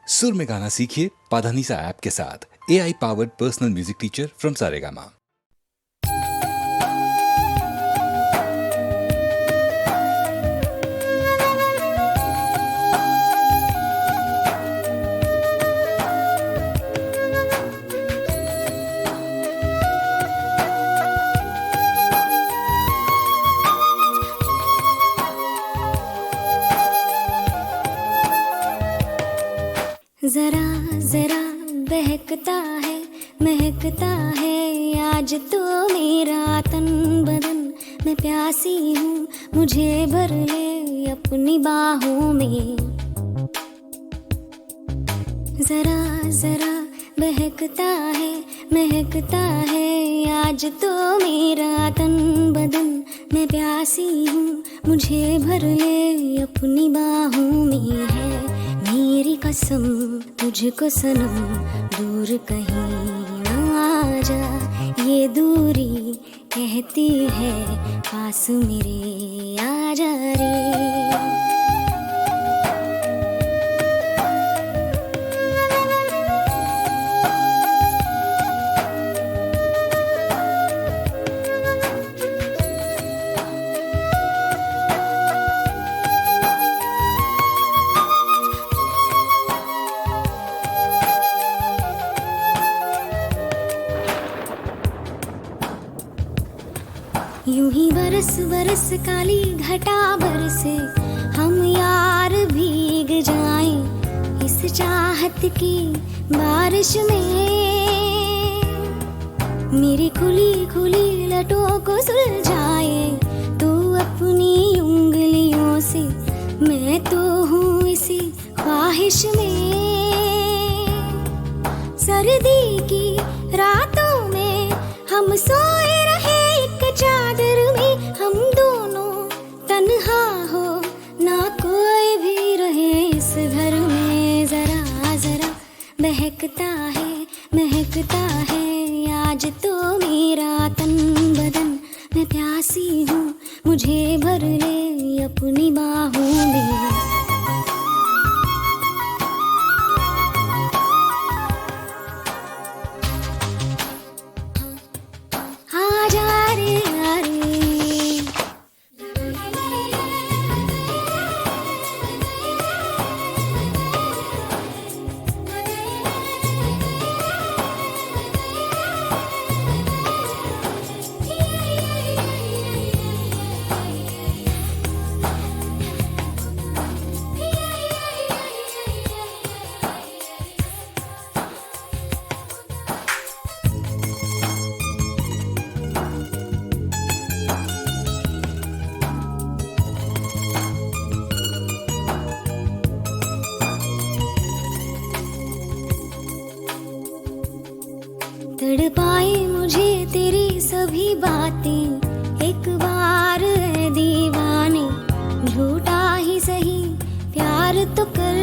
सुर में गाना सीखिए पाधानीसा ऐप के साथ। AI powered personal music teacher from Saregama. जरा जरा बहकता है महकता है आज तो मेरा तन बदन। मैं प्यासी हूँ मुझे भर ले अपनी बाहों में। जरा जरा बहकता है महकता है आज तो मेरा तन बदन। मैं प्यासी हूँ मुझे भर ले अपनी बाहों में। है मेरी कसम तुझको सनम दूर कहीं ना जा। ये दूरी कहती है पास मेरे आ जा रे। यूं ही बरस बरस काली घटा बरसे हम यार भीग जाएं इस चाहत की बारिश में। मेरी खुली खुली लटों को सुलझाए तू अपनी उंगलियों से। मैं तो हूँ इसी ख्वाहिश में। सर्दी की रातों में हम सोए रहे चादर में। हम दोनों तन्हा हो ना कोई भी रहे इस घर में। जरा जरा बहकता है महकता है आज तो मेरा तन बदन। मैं प्यासी हूँ मुझे भर ले अपनी बाहों में। तड़पाए मुझे तेरी सभी बातें एक बार है दीवाने। झूठा ही सही प्यार तो कर।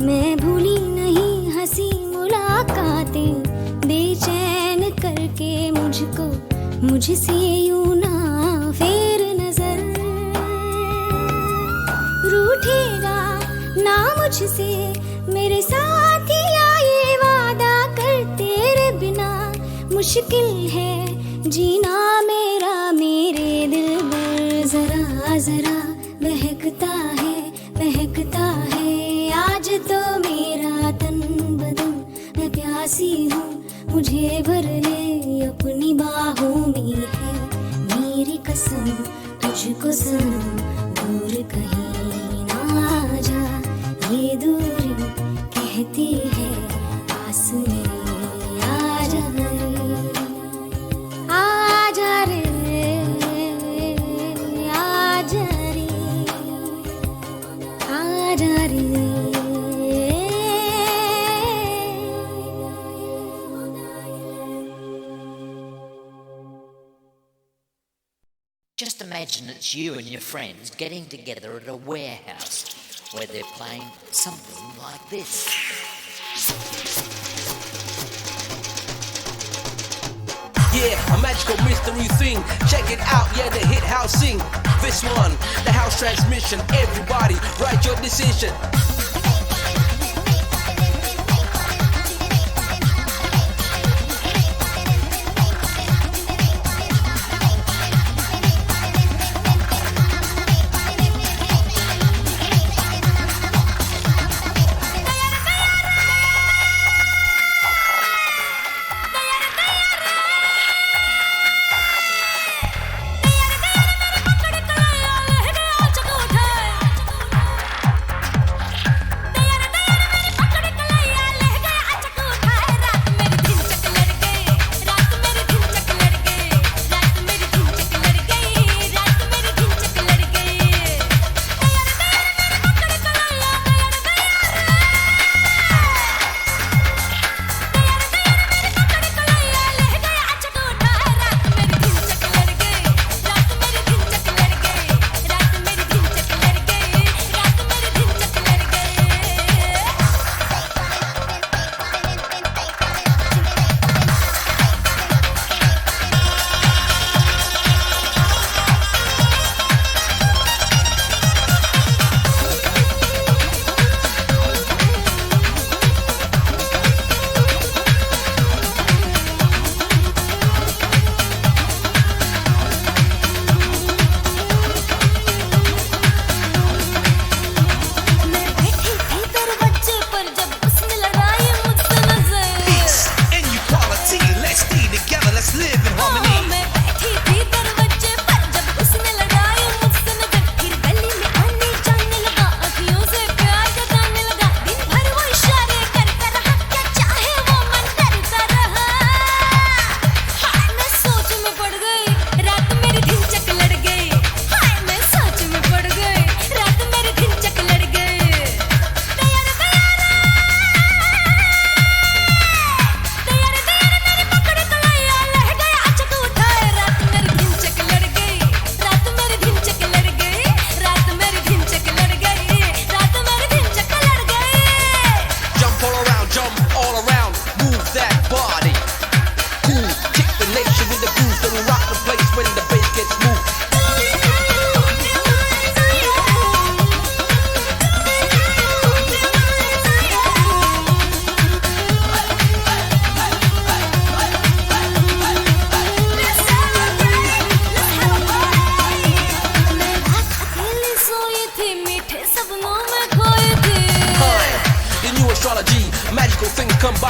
मैं भूली नहीं हंसी मुलाकातें बेचैन करके मुझको मुझसे यूं ना फेर नजर। रूठेगा ना मुझसे मेरे साथिया ये वादा कर। तेरे बिना मुश्किल है जीना मेरा मेरे दिल पर। जरा जरा बहकता है आज तो मेरा तन बदन। मैं प्यासी हूँ मुझे भर ले अपनी बाहों में। है मेरी कसम तुझको सनम दूर कहीं ना जा। ये दूरी कहती है पास मेरे आ जा रे। आ जा रे आ जा रे आ जा रे। Just imagine it's you and your friends getting together at a warehouse where they're playing something like this. Yeah, a magical mystery thing. Check it out, yeah, the hit house sing. This one, the house transmission. Everybody, write your decision.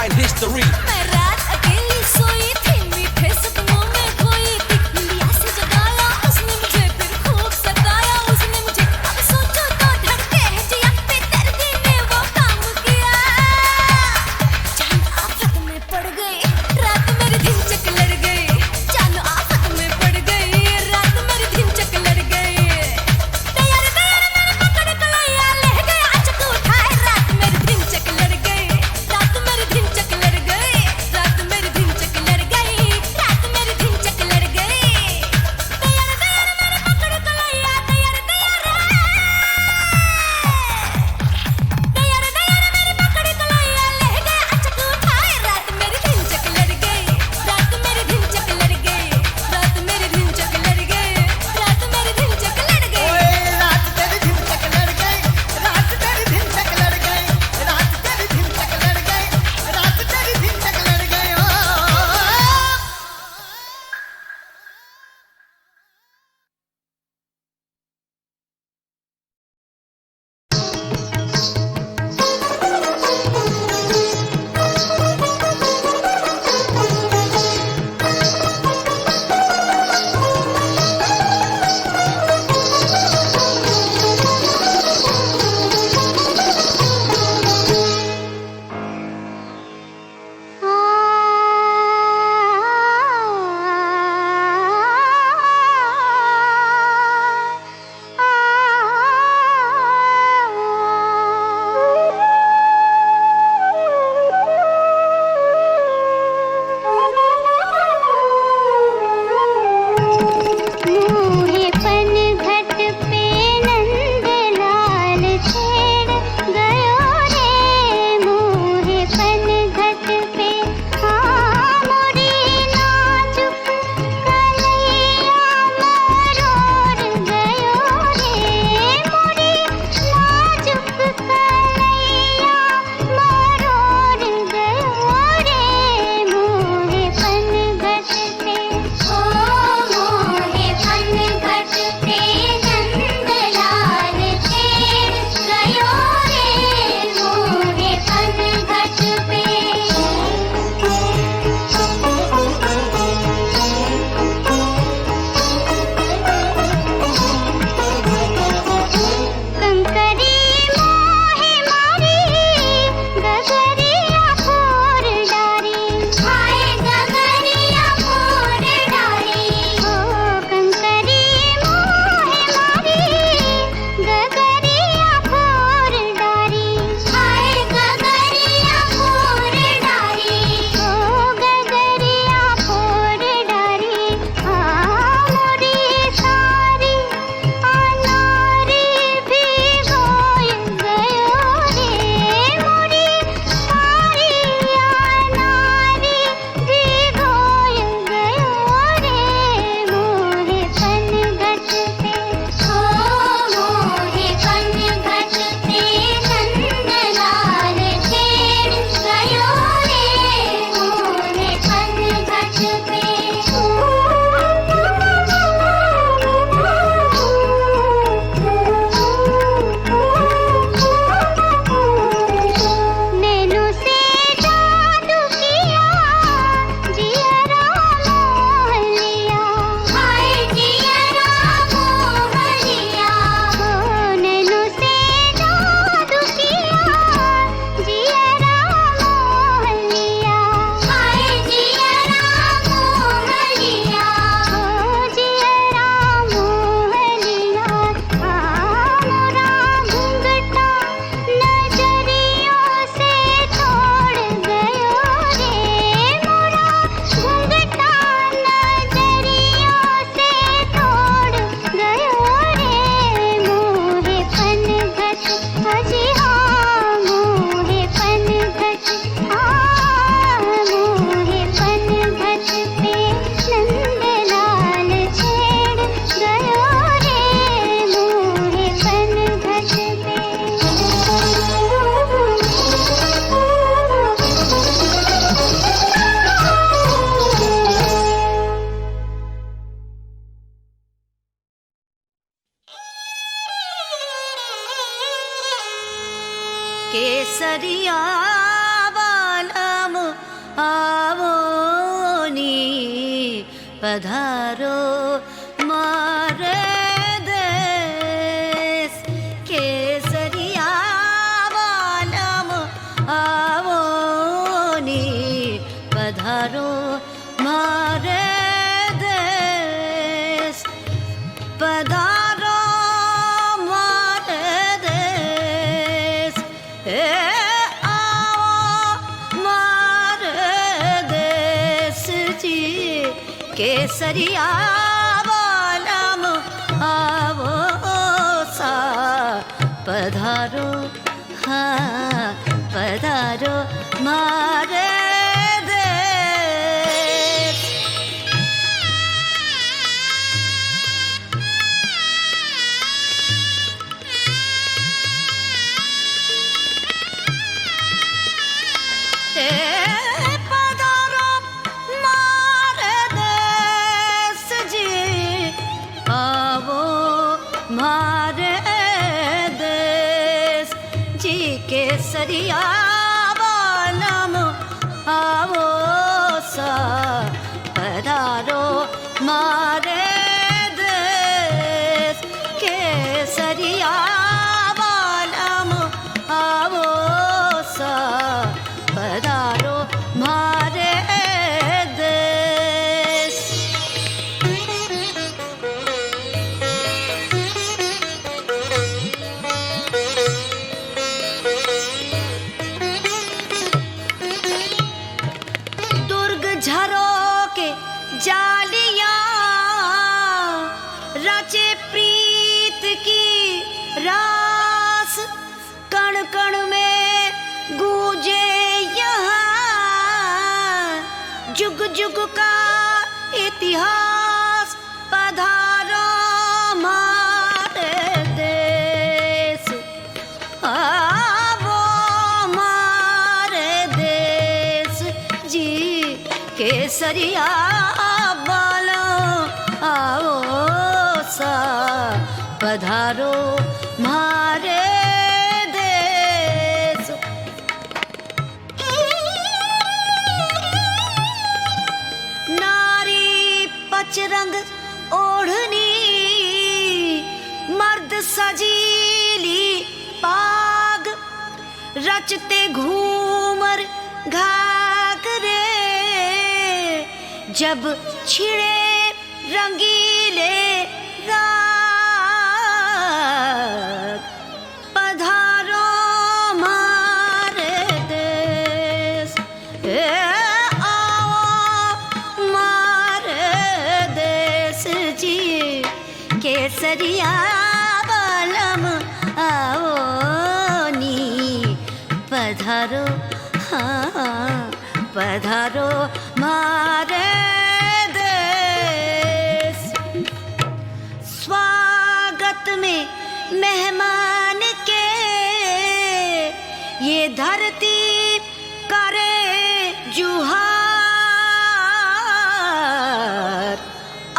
find history. मैं रात अकेली सोई थी, मीठे सपनों में खोई थी, निंदिया से जगाया उसने मुझे, फिर खूब सताया उसने मुझे। अब सोचो तो धड़के है जिया, बेदर्दी ने वो काम किया। जान आफत में पड़ गई, रात मेरी दिन चक लड़ गई। जान आफत में पड़ गई, रात मेरी दिन चक लड़ गई। तैयार तैयार मेरे पकड़ कलैया, ले गया अचक उठाए, रात मेरी दिन चक लड़ गई। रात मेरी दिन चक लड़ गई, रात मेरी दिन चक लड़ गई, रात मेरी दिन चक लड़ गई। तैयार तैयार मेरे पकड़ कलैया, तैयार तैयार तैयार तैयार मेरे पकड़ कलैया, ले गया अचक उठाए, रात मेरी दिन चक लड़ गई। रात मेरी दिन चक लड़ गई, रात मेरी दिन चक लड़ गई, रात मेरी दिन चक लड़ गई। रात तेरी दिन तक लड़ गई, रात तेरी दिन तक लड़ गई, रात तेरी दिन तक लड़ गई, रात तेरी दिन तक लड़ गई। ओ मुहे पनघट पे नंदलाल छेड़ गयो रे, मुहे पनघट पे हाँ मोरी नाजुक कलैया मरोड़ गयो रे, मोरी नाजुक कलैया मरोड़ गयो रे, मुहे पनघट पे ओ मोहे पनघट पे नंदलाल छेड़ गयो रे, मोहे पनघट पे। कंकरी मोहे मारी, गगरिया फोर डारी, हाय गगरिया फोर डारी। ओ कंकरी मोहे मारी, गगरिया फोर डारी, हाय गगरिया फोर डारी। ओ गगरिया फोर डारी, हाँ मोरी सारी अनारी भी गोय गयो रे, मोरी सारी अनारी भी गोय गयो रे, मोहे पनघट पे ओ मोहे पनघट पे नंदलाल छेड़ गयो रे, मोहे पनघट पे। नैनो से जादू किया, जियरा मोह लिया, हाय जियरा मोह लिया। ओ नैनो से जादू किया, जियरा मोह लिया, हाय जियरा मोह लिया। ओ जियरा मोह लिया, हाँ मोरा घूंघटा नजरियों से छोड़ गयो रे, मोरा घूंघटा नजरियों से छोड़ गयो रे, मोहे पनघट अजी हाँ मोहे पनघट, हाँ मोहे पनघट पे नंदलाल छेड़ गयो रे, मोहे पनघट पे। केसरिया वाला पधारो मारे देश केसरिया वालम आवोनी पधारो मारे देश पधारो मारे देश आओ मारे देश जी केसरिया वालम आवो सा पधारो हाँ पधारो मारे देश पधारो मारे देश जी आवो मारे देश जी केसरिया वालम आवो सा पधारो मारे देश केसरिया वालम आवो सा पधारो मारे देश दुर्ग झरोके जालियां रचे प्रीत की रास कण कण में गूंजे यहाँ जुग जुग का इतिहास पधारो मारे देश आवो मारे देश जी केसरिया वालो आओ सा पधारो मारे देश नारी पचरंग ओढ़नी मर्द सजीली पाग रचते घूमर घाघरे जब छिड़े रंगीले राग पधारो मारे देश आओ मारे देश जी केसरिया वालम आओ नी पधारो हाँ पधारो मारे देश स्वागत में मेहमान के ये धरती करे जुहार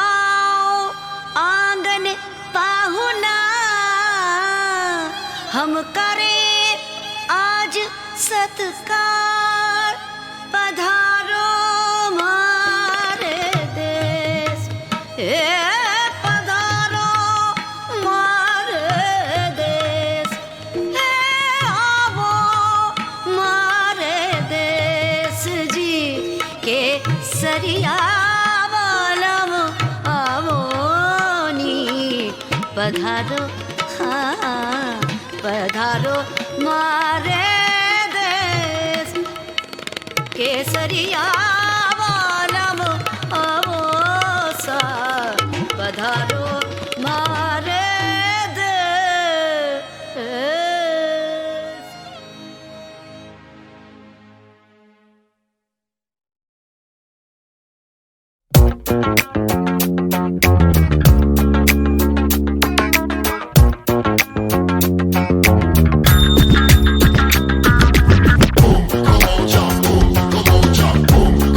आओ आंगन पाहुना हम करें आज सत्कार पधारो मारे देश पधारो मारे देश आवो मारे देश जी केसरिया वालम आवो नी पधारो हाँ पधारो मारे देश केसरिया वालम आवो सा पधारो मारे देश Come on, jump, boom, come on, jump, boom.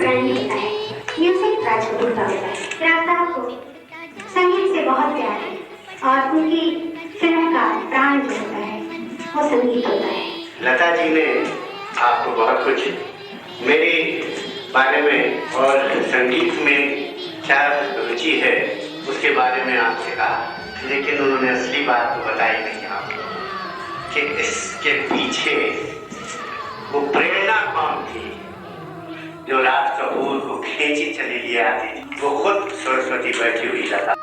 Brand होता है, म्यूजिक राज कपूर का होता है। राज साहब को संगीत से बहुत प्यार है और उनकी फिल्म का प्राण जो होता है वो संगीत होता है। लता जी ने आपको बहुत कुछ मेरे बारे में और संगीत में क्या रुचि है उसके बारे में आपसे कहा, लेकिन उन्होंने असली बात तो बताई नहीं आपको कि इसके पीछे वो प्रेरणा कौन थी जो राज कपूर को खींची चली ले आती थी। वो खुद सरस्वती बैठी हुई लता।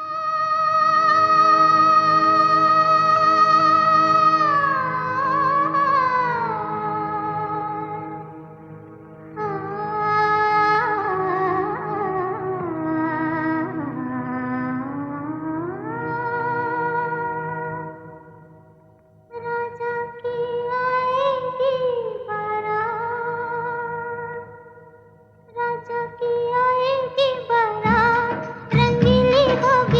होगी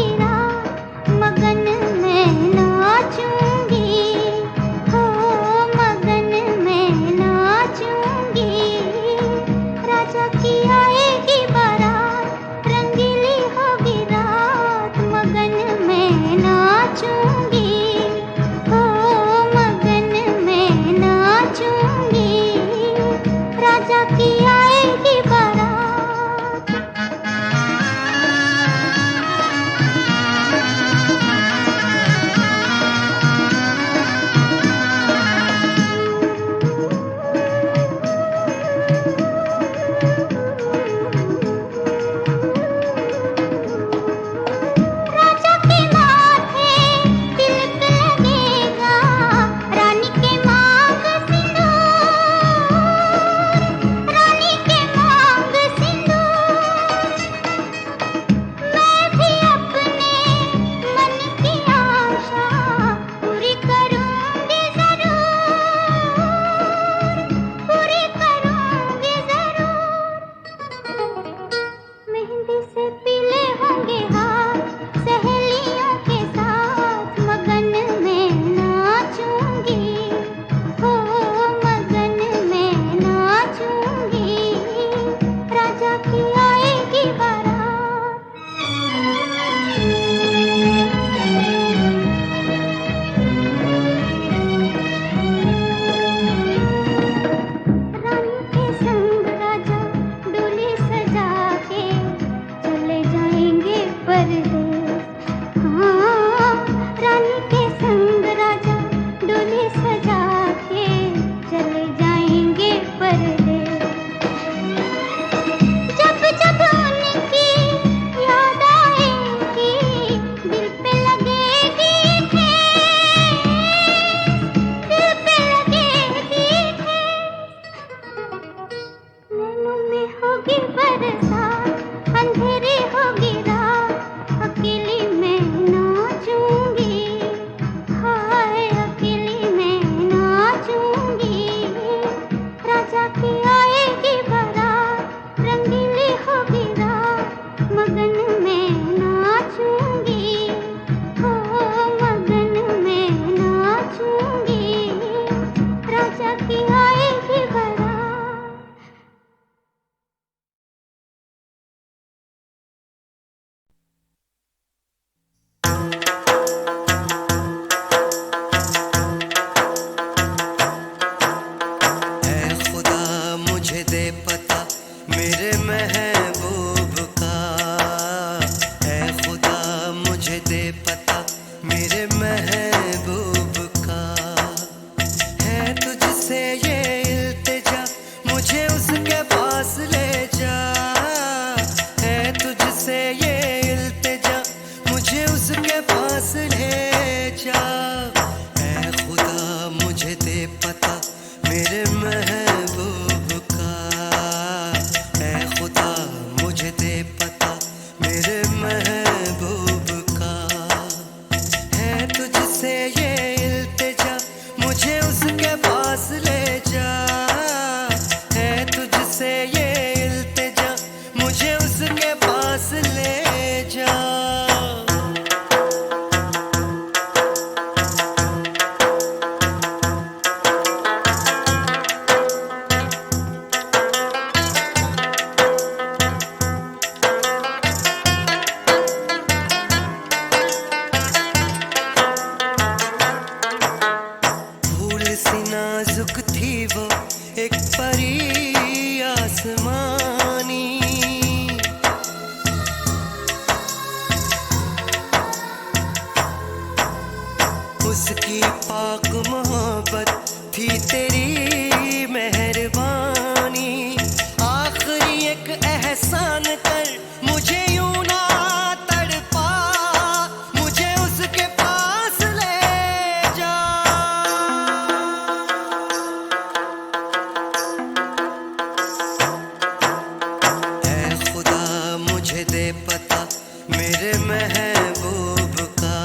महबूब का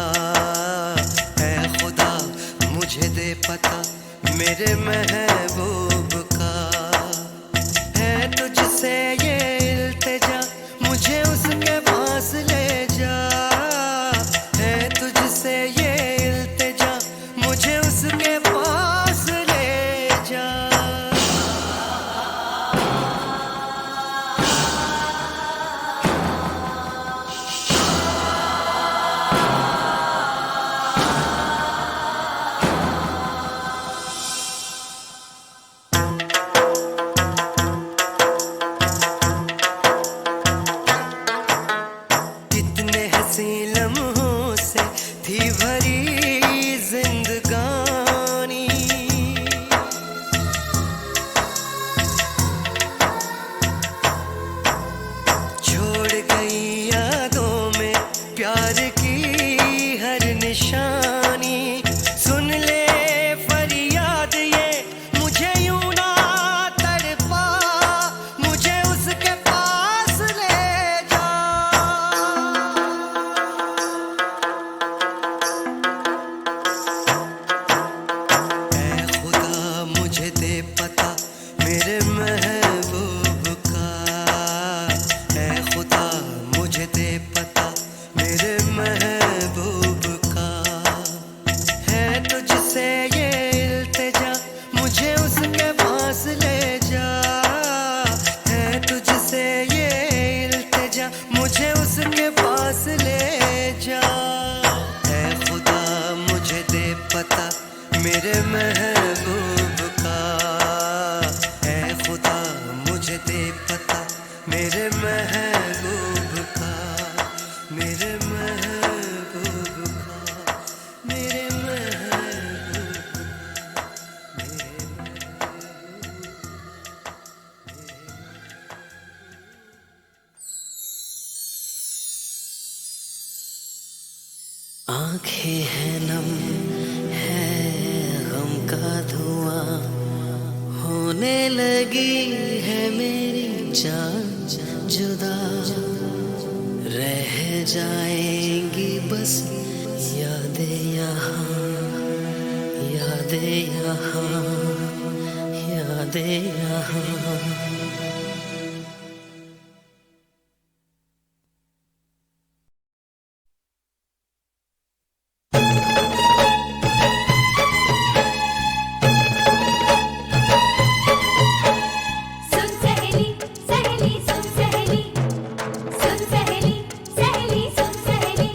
है खुदा मुझे दे पता मेरे महबूब का है तुझसे ये इल्तिजा मुझे उसके पास ले जा है तुझसे ये इल्तिजा मुझे उसके पास ले जा कितने हंसी लम्हों से थी भरी जिंदगानी छोड़ गई यादों में प्यार की हर निशानी सुन ले फरियाद ये मुझे यूं ना तड़पा मुझे उसके पास ले जा ऐ खुदा मुझे दे पता मेरे महबूब का ऐ खुदा मुझे दे पता मेरे महबूब का है तुझसे ये इल्तिजा मुझे उसके पास ले जा है तुझसे ये इल्तिजा मुझे उसके पास ले जा ऐ खुदा मुझे दे पता मेरे महबूब का ऐ खुदा मुझे दे पता मेरे महबूब का मेरे महबूब का मेरे महबूब आंखें हैं नम है गम का धुआं होने लगी है मेरी जान जुदा रह जाएंगी बस यादें यहाँ यादें यहाँ यादें यहाँ सुन सहेली सहेली सुन सहेली सुन सहेली सहेली सुन सहेली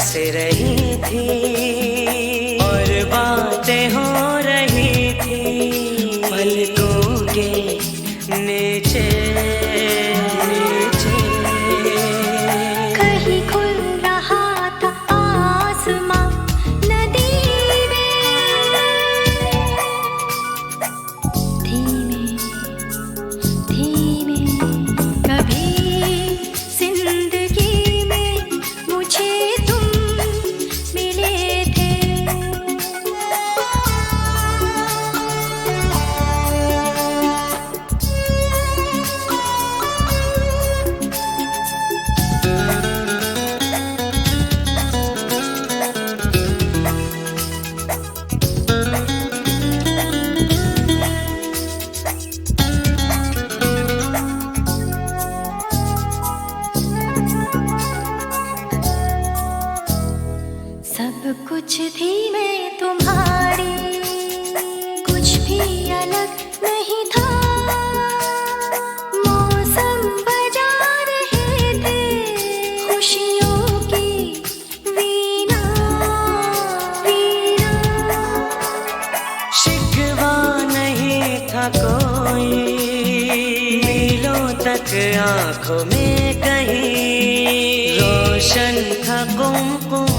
बरस रही थी और बातें हो रही थी पलकों के नीचे नीचे। कहीं खुल रहा था आसमां नदी में, धीमे धीमे कभी जिंदगी में मुझे तुम मिले थे। सब कुछ थी मैं तुम्हारी, कुछ भी अलग नहीं था। मौसम बजा रहे थे खुशियों की वीणा वीणा। शिकवा नहीं था कोई मीलों तक आंखों में कहीं, रोशन था कुमकुम